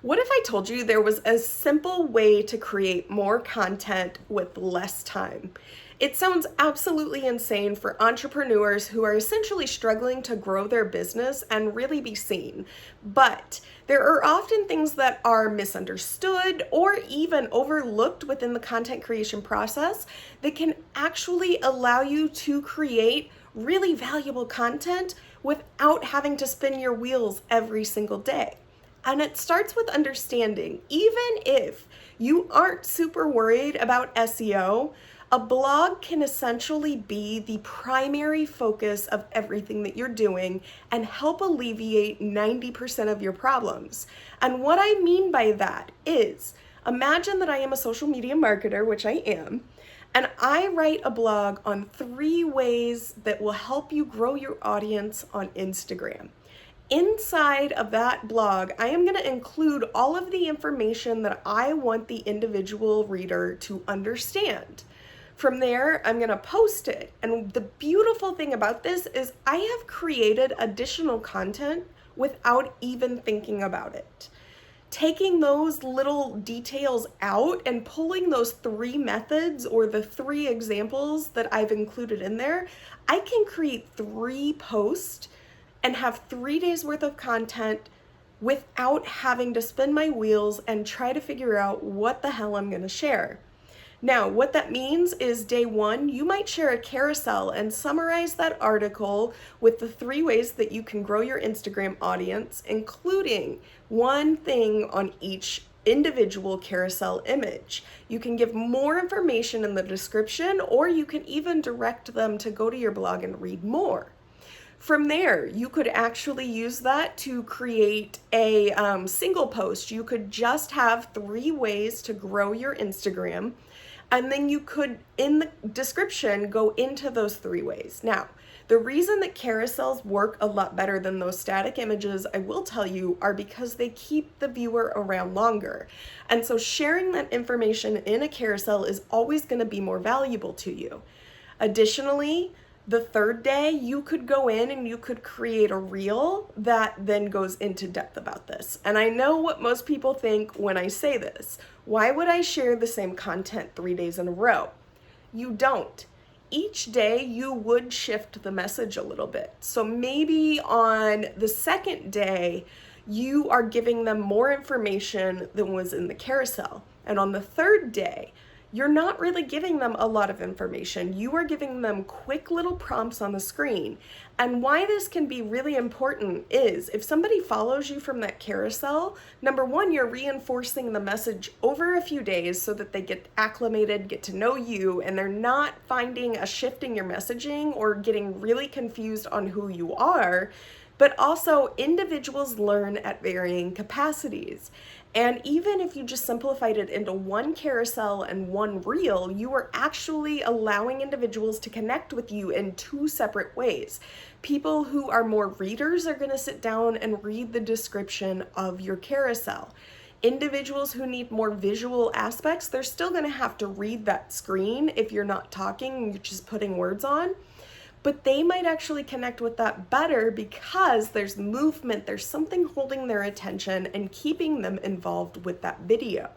What if I told you there was a simple way to create more content with less time? It sounds absolutely insane for entrepreneurs who are essentially struggling to grow their business and really be seen. But there are often things that are misunderstood or even overlooked within the content creation process that can actually allow you to create really valuable content without having to spin your wheels every single day. And it starts with understanding, even if you aren't super worried about SEO, a blog can essentially be the primary focus of everything that you're doing and help alleviate 90% of your problems. And what I mean by that is, imagine that I am a social media marketer, which I am, and I write a blog on 3 ways that will help you grow your audience on Instagram. Inside of that blog, I am going to include all of the information that I want the individual reader to understand. From there, I'm going to post it. And the beautiful thing about this is I have created additional content without even thinking about it. Taking those little details out and pulling those 3 methods or the 3 examples that I've included in there, I can create 3 posts and have 3 days worth of content without having to spin my wheels and try to figure out what the hell I'm gonna share. Now, what that means is day 1, you might share a carousel and summarize that article with the 3 ways that you can grow your Instagram audience, including 1 thing on each individual carousel image. You can give more information in the description, or you can even direct them to go to your blog and read more. From there, you could actually use that to create a single post. You could just have 3 ways to grow your Instagram, and then you could, in the description, go into those 3 ways. Now, the reason that carousels work a lot better than those static images, I will tell you, are because they keep the viewer around longer. And so sharing that information in a carousel is always going to be more valuable to you. Additionally, the 3rd day, you could go in and you could create a reel that then goes into depth about this. And I know what most people think when I say this. Why would I share the same content 3 days in a row? You don't. Each day, you would shift the message a little bit. So maybe on the 2nd day, you are giving them more information than was in the carousel. And on the 3rd day, you're not really giving them a lot of information. You are giving them quick little prompts on the screen. And why this can be really important is if somebody follows you from that carousel, number 1, you're reinforcing the message over a few days so that they get acclimated, get to know you, and they're not finding a shift in your messaging or getting really confused on who you are. But also, individuals learn at varying capacities. And even if you just simplified it into 1 carousel and 1 reel, you are actually allowing individuals to connect with you in 2 separate ways. People who are more readers are going to sit down and read the description of your carousel. Individuals who need more visual aspects, they're still going to have to read that screen if you're not talking, you're just putting words on. But they might actually connect with that better because there's movement, there's something holding their attention and keeping them involved with that video.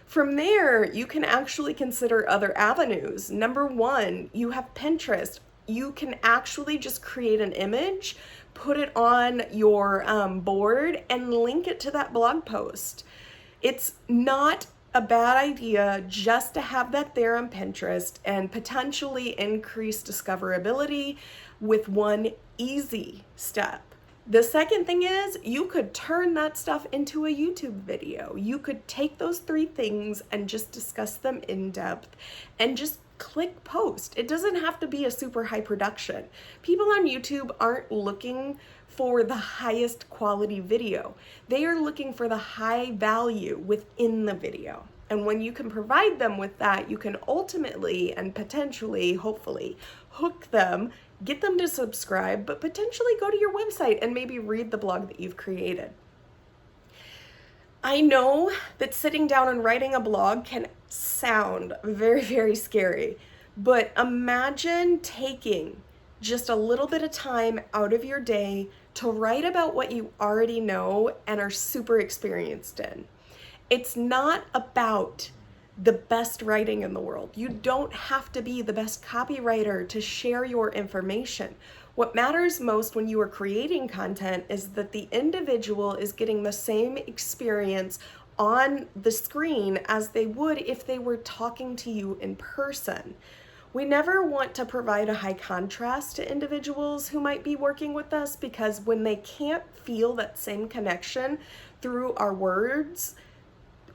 From there, you can actually consider other avenues. Number 1, you have Pinterest. You can actually just create an image, put it on your board, and link it to that blog post. It's not a bad idea just to have that there on Pinterest and potentially increase discoverability with 1 easy step. The second thing is you could turn that stuff into a YouTube video. You could take those 3 things and just discuss them in depth and just click post. It doesn't have to be a super high production. People on YouTube aren't looking for the highest quality video. They are looking for the high value within the video. And when you can provide them with that, you can ultimately and potentially, hopefully, hook them, get them to subscribe, but potentially go to your website and maybe read the blog that you've created. I know that sitting down and writing a blog can sound very, very scary, but imagine taking just a little bit of time out of your day to write about what you already know and are super experienced in. It's not about the best writing in the world. You don't have to be the best copywriter to share your information. What matters most when you are creating content is that the individual is getting the same experience on the screen as they would if they were talking to you in person. We never want to provide a high contrast to individuals who might be working with us, because when they can't feel that same connection through our words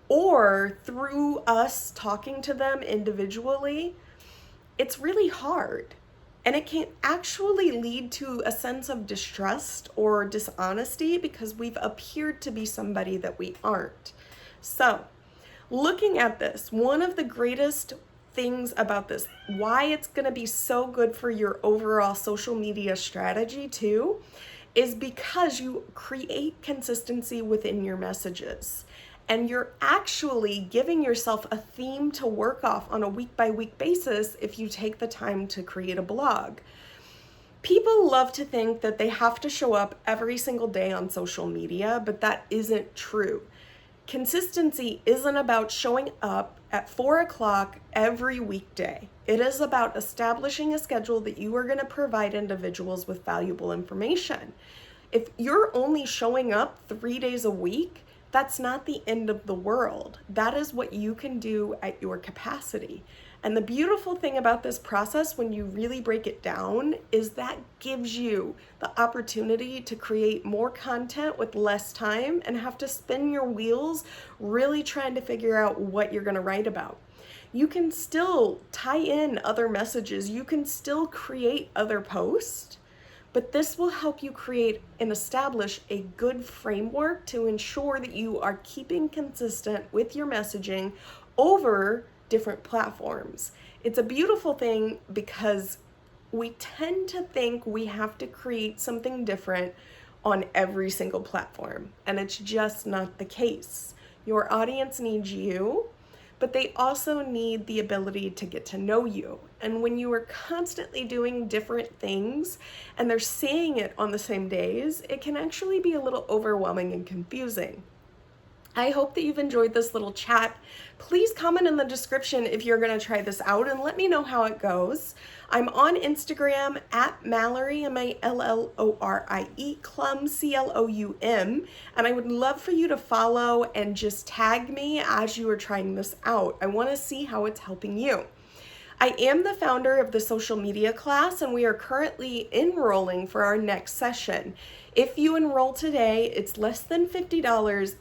or through us talking to them individually, it's really hard. And it can actually lead to a sense of distrust or dishonesty because we've appeared to be somebody that we aren't. So, looking at this, one of the greatest things about this, why it's going to be so good for your overall social media strategy too, is because you create consistency within your messages. And you're actually giving yourself a theme to work off on a week-by-week basis if you take the time to create a blog. People love to think that they have to show up every single day on social media, but that isn't true. Consistency isn't about showing up at 4 o'clock every weekday. It is about establishing a schedule that you are going to provide individuals with valuable information. If you're only showing up 3 days a week, that's not the end of the world. That is what you can do at your capacity. And the beautiful thing about this process, when you really break it down, is that gives you the opportunity to create more content with less time and have to spin your wheels really trying to figure out what you're going to write about. You can still tie in other messages. You can still create other posts. But this will help you create and establish a good framework to ensure that you are keeping consistent with your messaging over different platforms. It's a beautiful thing because we tend to think we have to create something different on every single platform, and it's just not the case. Your audience needs you, but they also need the ability to get to know you. And when you are constantly doing different things and they're saying it on the same days, it can actually be a little overwhelming and confusing. I hope that you've enjoyed this little chat. Please comment in the description if you're going to try this out and let me know how it goes. I'm on Instagram at Mallory, Mallorie, Clum, Cloum, and I would love for you to follow and just tag me as you are trying this out. I want to see how it's helping you. I am the founder of the social media class, and we are currently enrolling for our next session. If you enroll today, it's less than $50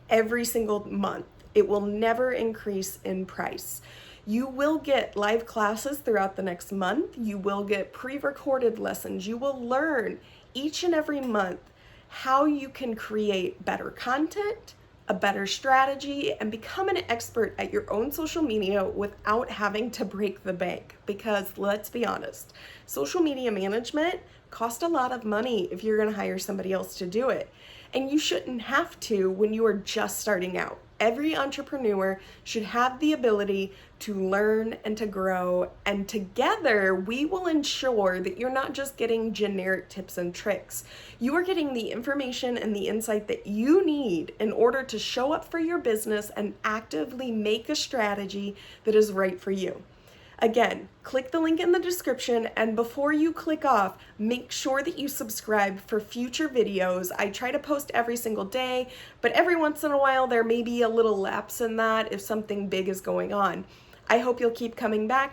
every single month. It will never increase in price. You will get live classes throughout the next month. You will get pre-recorded lessons. You will learn each and every month how you can create better content, a better strategy, and become an expert at your own social media without having to break the bank. Because let's be honest, social media management costs a lot of money if you're going to hire somebody else to do it. And you shouldn't have to when you are just starting out. Every entrepreneur should have the ability to learn and to grow, and together we will ensure that you're not just getting generic tips and tricks. You are getting the information and the insight that you need in order to show up for your business and actively make a strategy that is right for you. Again, click the link in the description, and before you click off, make sure that you subscribe for future videos. I try to post every single day, but every once in a while there may be a little lapse in that if something big is going on. I hope you'll keep coming back.